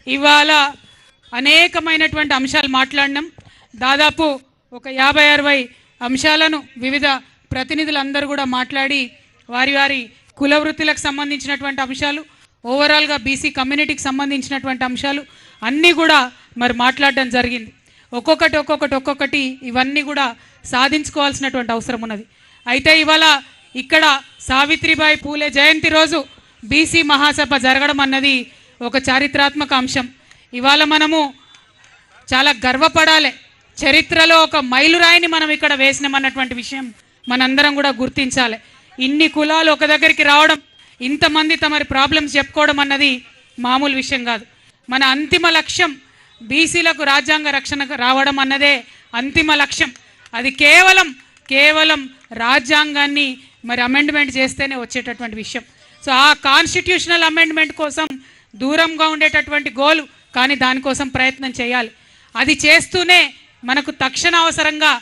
ఇవాళ అనేకమైనటువంటి అంశాలు మాట్లాడినాం. దాదాపు ఒక 50-60 అంశాలను వివిధ ప్రతినిధులందరూ కూడా మాట్లాడి వారి వారి కుల వృత్తులకు సంబంధించినటువంటి అంశాలు, ఓవరాల్గా బీసీ కమ్యూనిటీకి సంబంధించినటువంటి అంశాలు అన్నీ కూడా మరి మాట్లాడడం జరిగింది. ఒక్కొక్కటి ఇవన్నీ కూడా సాధించుకోవాల్సినటువంటి అవసరం ఉన్నది. అయితే ఇవాళ ఇక్కడ సావిత్రిబాయి పూలే జయంతి రోజు బీసీ మహాసభ జరగడం అన్నది ఒక చారిత్రాత్మక అంశం. ఇవాళ మనము చాలా గర్వపడాలి. చరిత్రలో ఒక మైలురాయిని మనం ఇక్కడ వేసినామన్నటువంటి విషయం మనందరం కూడా గుర్తించాలి. ఇన్ని కులాలు ఒక దగ్గరికి రావడం, ఇంతమంది తమరి ప్రాబ్లమ్స్ చెప్పుకోవడం అన్నది మామూలు విషయం కాదు. మన అంతిమ లక్ష్యం బీసీలకు రాజ్యాంగ రక్షణ రావడం అన్నదే అంతిమ లక్ష్యం. అది కేవలం రాజ్యాంగాన్ని మరి అమెండ్మెంట్ చేస్తేనే వచ్చేటటువంటి విషయం. సో ఆ కాన్స్టిట్యూషనల్ అమెండ్మెంట్ కోసం దూరంగా ఉండేటటువంటి గోలు, కానీ దానికోసం ప్రయత్నం చేయాలి. అది చేస్తూనే మనకు తక్షణ అవసరంగా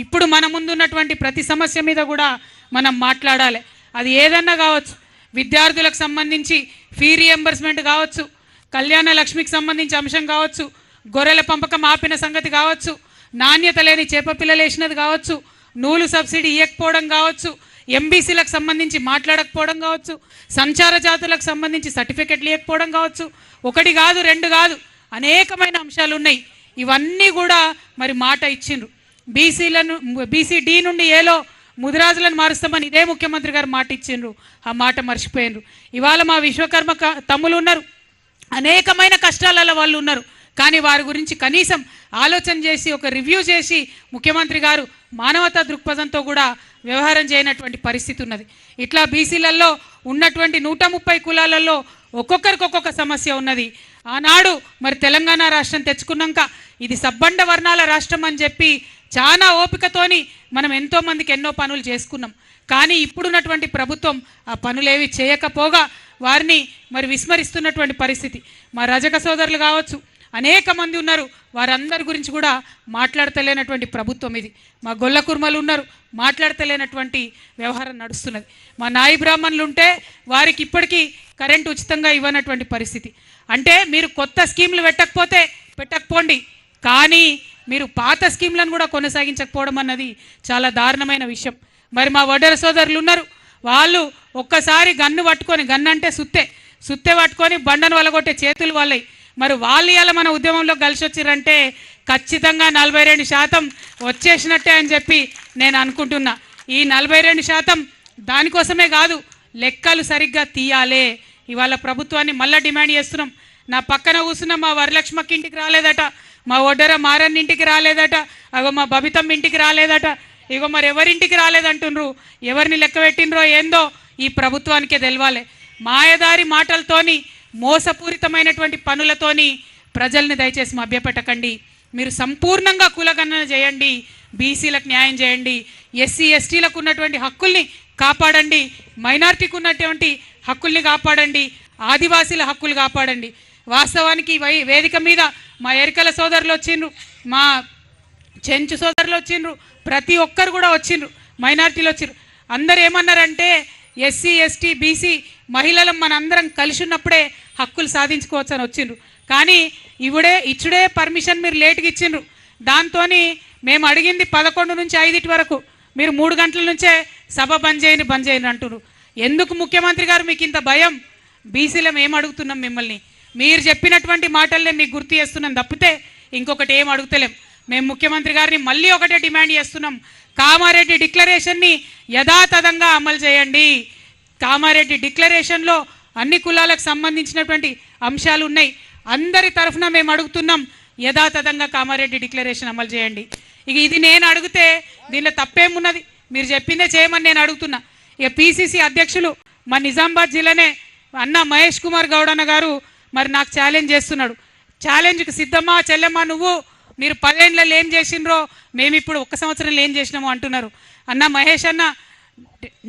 ఇప్పుడు మన ముందున్నటువంటి ప్రతి సమస్య మీద కూడా మనం మాట్లాడాలి. అది ఏదన్నా కావచ్చు, విద్యార్థులకు సంబంధించి ఫీ రియంబర్స్మెంట్ కావచ్చు, కళ్యాణ లక్ష్మికి సంబంధించి అంశం కావచ్చు, గొర్రెల పంపకం ఆపిన సంగతి కావచ్చు, నాణ్యత లేని చేప పిల్లలు వేసినది కావచ్చు, నూలు సబ్సిడీ ఇవ్వకపోవడం కావచ్చు, ఎంబీసీలకు సంబంధించి మాట్లాడకపోవడం కావచ్చు, సంచార జాతులకు సంబంధించి సర్టిఫికెట్లు ఇవ్వకపోవడం కావచ్చు. ఒకటి కాదు, రెండు కాదు, అనేకమైన అంశాలు ఉన్నాయి. ఇవన్నీ కూడా మరి మాట ఇచ్చిండ్రు. బీసీ డి నుండి ఏలో ముదిరాజులను మారుస్తామని ఇదే ముఖ్యమంత్రి గారు మాట ఇచ్చిండ్రు. ఆ మాట మర్చిపోయినరు. ఇవాళ మా విశ్వకర్మ తమ్ములు ఉన్నారు, అనేకమైన కష్టాలలో వాళ్ళు ఉన్నారు. కానీ వారి గురించి కనీసం ఆలోచన చేసి ఒక రివ్యూ చేసి ముఖ్యమంత్రి గారు మానవతా దృక్పథంతో కూడా వ్యవహారం చేయనటువంటి పరిస్థితి ఉన్నది. ఇట్లా బీసీలలో ఉన్నటువంటి 130 కులాలలో ఒక్కొక్కరికి ఒక్కొక్క సమస్య ఉన్నది. ఆనాడు మరి తెలంగాణ రాష్ట్రం తెచ్చుకున్నాక ఇది సబ్బండ వర్ణాల రాష్ట్రం అని చెప్పి చాలా ఓపికతోని మనం ఎంతోమందికి ఎన్నో పనులు చేసుకున్నాం. కానీ ఇప్పుడున్నటువంటి ప్రభుత్వం ఆ పనులేవి చేయకపోగా వారిని మరి విస్మరిస్తున్నటువంటి పరిస్థితి. మా రజక సోదరులు కావచ్చు, అనేక మంది ఉన్నారు, వారందరి గురించి కూడా మాట్లాడతలేనటువంటి ప్రభుత్వం ఇది. మా గొల్ల కుర్మలు ఉన్నారు, మాట్లాడతలేనటువంటి వ్యవహారం నడుస్తున్నది. మా నాయి బ్రాహ్మణులు ఉంటే వారికి ఇప్పటికీ కరెంటు ఉచితంగా ఇవ్వనటువంటి పరిస్థితి. అంటే మీరు కొత్త స్కీమ్లు పెట్టకపోండి, కానీ మీరు పాత స్కీమ్లను కూడా కొనసాగించకపోవడం అన్నది చాలా దారుణమైన విషయం. మరి మా వడ్డెర సోదరులు ఉన్నారు, వాళ్ళు ఒక్కసారి గన్ను పట్టుకొని, గన్ను అంటే సుత్తె పట్టుకొని బండను వలగొట్టే చేతులు వాళ్ళవి. మరి వాళ్ళు ఇలా మన ఉద్యమంలో కలిసి వచ్చిరంటే ఖచ్చితంగా 42% వచ్చేసినట్టే అని చెప్పి నేను అనుకుంటున్నా. ఈ 42% దానికోసమే కాదు, లెక్కలు సరిగ్గా తీయాలే. ఇవాళ ప్రభుత్వాన్ని మళ్ళీ డిమాండ్ చేస్తున్నాం. నా పక్కన కూర్చున్న మా వరలక్ష్మకి ఇంటికి రాలేదట, మా ఒడ్డర మారన్ ఇంటికి రాలేదట, అగో మా బబితమ్మ ఇంటికి రాలేదట, ఇగో మరి ఎవరింటికి రాలేదంటుండ్రు. ఎవరిని లెక్క పెట్టినరో ఏందో ఈ ప్రభుత్వానికే తెలవాలి. మాయదారి మాటలతోని, మోసపూరితమైనటువంటి పనులతోని ప్రజల్ని దయచేసి మభ్యపెట్టకండి. మీరు సంపూర్ణంగా కులగణన చేయండి, బీసీలకు న్యాయం చేయండి, ఎస్సీ ఎస్టీలకు ఉన్నటువంటి హక్కుల్ని కాపాడండి, మైనార్టీకి ఉన్నటువంటి హక్కుల్ని కాపాడండి, ఆదివాసీల హక్కులు కాపాడండి. వాస్తవానికి వేదిక మీద మా ఎరికల సోదరులు వచ్చిండ్రు, మా చెంచు సోదరులు వచ్చిండ్రు, ప్రతి ఒక్కరు కూడా వచ్చిండ్రు, మైనార్టీలు వచ్చిండ్రు. అందరు ఏమన్నారంటే ఎస్సీ ఎస్టీ బీసీ మహిళలం మనందరం కలిసి ఉన్నప్పుడే హక్కులు సాధించుకోవచ్చు అని వచ్చిండ్రు. కానీ ఇచ్చుడే పర్మిషన్ మీరు లేట్గా ఇచ్చిండ్రు. దాంతో మేము అడిగింది 11 నుంచి 5 వరకు, మీరు 3 గంటల నుంచే సభ బంద్ చేయండి అంటున్నారు. ఎందుకు ముఖ్యమంత్రి గారు మీకు ఇంత భయం? బీసీలం ఏం అడుగుతున్నాం మిమ్మల్ని? మీరు చెప్పినటువంటి మాటలనే మీకు గుర్తు చేస్తున్నాం తప్పితే ఇంకొకటి ఏం అడుగుతలేం. మేము ముఖ్యమంత్రి గారిని మళ్ళీ ఒకటే డిమాండ్ చేస్తున్నాం, కామారెడ్డి డిక్లరేషన్ని యథాతథంగా అమలు చేయండి. కామారెడ్డి డిక్లరేషన్లో అన్ని కులాలకు సంబంధించినటువంటి అంశాలు ఉన్నాయి. అందరి తరఫున మేము అడుగుతున్నాం, యథాతథంగా కామారెడ్డి డిక్లరేషన్ అమలు చేయండి. ఇక ఇది నేను అడిగితే దీనిలో తప్పేమున్నది? మీరు చెప్పిందే చేయమని నేను అడుగుతున్నా. ఇక పిసిసి అధ్యక్షులు మా నిజామాబాద్ జిల్లానే అన్న మహేష్ కుమార్ గౌడ్ అన్న గారు మరి నాకు ఛాలెంజ్ చేస్తున్నాడు. ఛాలెంజ్కి సిద్ధమా చెల్లెమ్మా నువ్వు? మీరు 10 ఏళ్ళలో ఏం చేసిండ్రో మేము ఇప్పుడు 1 సంవత్సరంలో ఏం చేసినామో అంటున్నారు. అన్న మహేష్ అన్న,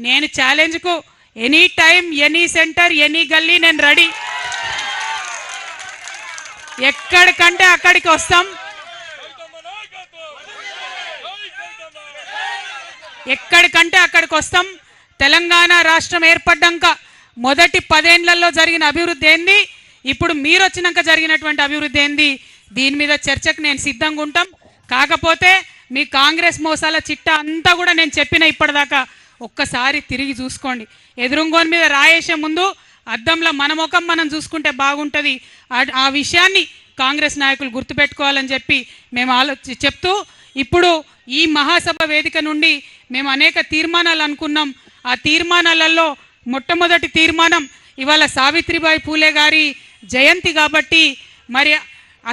నేను ఛాలెంజ్కు any time, any centre, any గల్లీ నేను రెడీ. ఎక్కడికంటే అక్కడికి వస్తాం, ఎక్కడికంటే అక్కడికి వస్తాం. తెలంగాణ రాష్ట్రం ఏర్పడ్డాక మొదటి 10 ఏళ్లలో జరిగిన అభివృద్ధి ఏంది, ఇప్పుడు మీరు వచ్చినాక జరిగినటువంటి అభివృద్ధి ఏంది, దీని మీద చర్చకు నేను సిద్ధంగా ఉంటాం. కాకపోతే మీ కాంగ్రెస్ మోసాల చిట్టా అంతా కూడా నేను చెప్పిన ఇప్పటిదాకా ఒక్కసారి తిరిగి చూసుకోండి. ఎదురుంగోని మీద రాయేసే ముందు అద్దంలో మన ముఖం మనం చూసుకుంటే బాగుంటుంది. ఆ విషయాన్ని కాంగ్రెస్ నాయకులు గుర్తుపెట్టుకోవాలని చెప్పి మేము చెప్తూ, ఇప్పుడు ఈ మహాసభ వేదిక నుండి మేము అనేక తీర్మానాలు అనుకున్నాం. ఆ తీర్మానాలలో మొట్టమొదటి తీర్మానం ఇవాళ సావిత్రిబాయి పూలే గారి జయంతి కాబట్టి మరి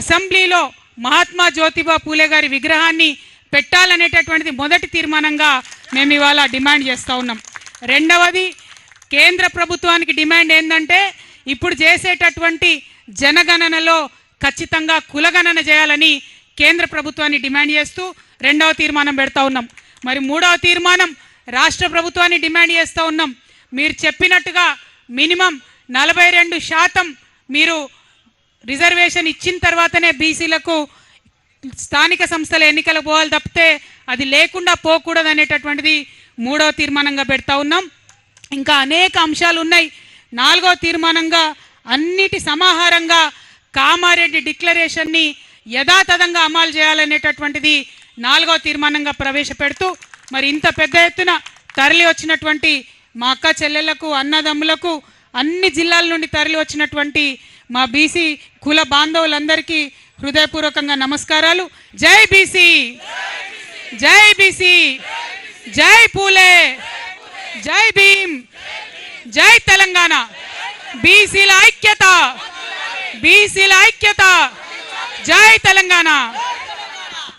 అసెంబ్లీలో మహాత్మా జ్యోతిబా పూలే గారి విగ్రహాన్ని పెట్టాలనేటటువంటిది మొదటి తీర్మానంగా మేము ఇవాళ డిమాండ్ చేస్తూ ఉన్నాం. రెండవది, కేంద్ర ప్రభుత్వానికి డిమాండ్ ఏంటంటే ఇప్పుడు చేసేటటువంటి జనగణనలో ఖచ్చితంగా కులగణన చేయాలని కేంద్ర ప్రభుత్వాన్ని డిమాండ్ చేస్తూ రెండవ తీర్మానం పెడతా ఉన్నాం. మరి మూడవ తీర్మానం రాష్ట్ర ప్రభుత్వాన్ని డిమాండ్ చేస్తూ ఉన్నాం. మీరు చెప్పినట్టుగా మినిమం 42% మీరు రిజర్వేషన్ ఇచ్చిన తర్వాతనే బీసీలకు స్థానిక సంస్థల ఎన్నికలు పోవాలి తప్పితే అది లేకుండా పోకూడదు అనేటటువంటిది మూడవ తీర్మానంగా పెడతా ఉన్నాం. ఇంకా అనేక అంశాలు ఉన్నాయి. నాలుగో తీర్మానంగా అన్నిటి సమాహారంగా కామారెడ్డి డిక్లరేషన్ని యథాతథంగా అమలు చేయాలనేటటువంటిది నాలుగో తీర్మానంగా ప్రవేశపెడుతూ మరి ఇంత పెద్ద ఎత్తున తరలి వచ్చినటువంటి మా అక్క చెల్లెళ్లకు, అన్నదమ్ములకు, అన్ని జిల్లాల నుండి తరలి వచ్చినటువంటి మా బీసీ కుల బాంధవులందరికీ హృదయపూర్వకంగా నమస్కారాలు. జై బీసీ, జై బీసీ, జై పూలే, జై భీమ్, జై తెలంగాణ. బీసీల ఐక్యత, బీసీల ఐక్యత, జై తెలంగాణ.